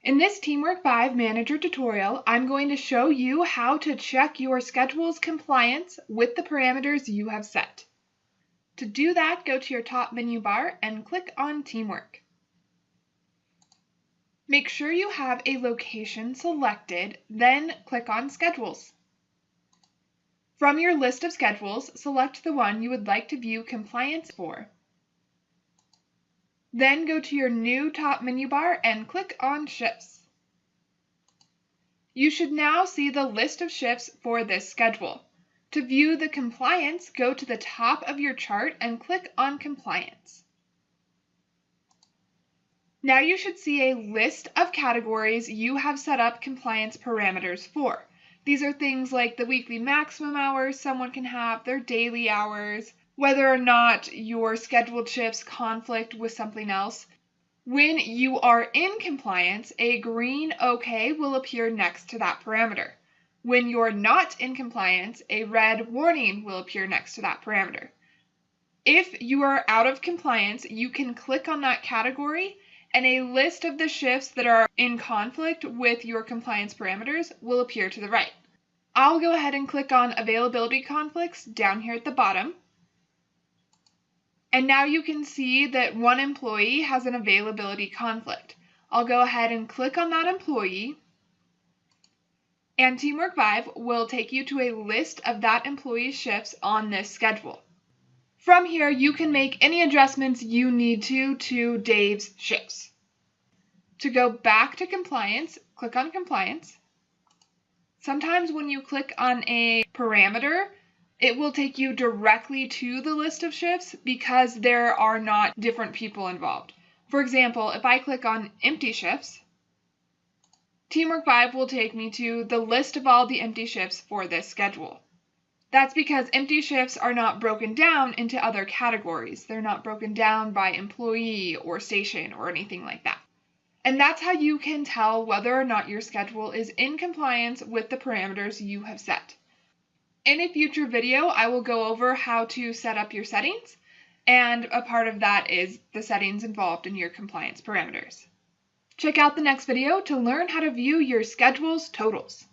In this TeamWork 5 Manager tutorial, I'm going to show you how to check your schedule's compliance with the parameters you have set. To do that, go to your top menu bar and click on TeamWork. Make sure you have a location selected, then click on Schedules. From your list of schedules, select the one you would like to view compliance for. Then go to your new top menu bar and click on Shifts. You should now see the list of shifts for this schedule. To view the compliance, go to the top of your chart and click on Compliance. Now you should see a list of categories you have set up compliance parameters for. These are things like the weekly maximum hours someone can have, their daily hours, whether or not your scheduled shifts conflict with something else. When you are in compliance, a green OK will appear next to that parameter. When you're not in compliance, a red warning will appear next to that parameter. If you are out of compliance, you can click on that category and a list of the shifts that are in conflict with your compliance parameters will appear to the right. I'll go ahead and click on Availability Conflicts down here at the bottom. And now you can see that one employee has an availability conflict. I'll go ahead and click on that employee, and TeamWork 5 will take you to a list of that employee's shifts on this schedule. From here, you can make any adjustments you need to Dave's shifts. To go back to compliance, click on Compliance. Sometimes when you click on a parameter, it will take you directly to the list of shifts because there are not different people involved. For example, if I click on Empty Shifts, TeamWork 5 will take me to the list of all the empty shifts for this schedule. That's because empty shifts are not broken down into other categories. They're not broken down by employee or station or anything like that. And that's how you can tell whether or not your schedule is in compliance with the parameters you have set. In a future video, I will go over how to set up your settings, and a part of that is the settings involved in your compliance parameters. Check out the next video to learn how to view your schedule's totals.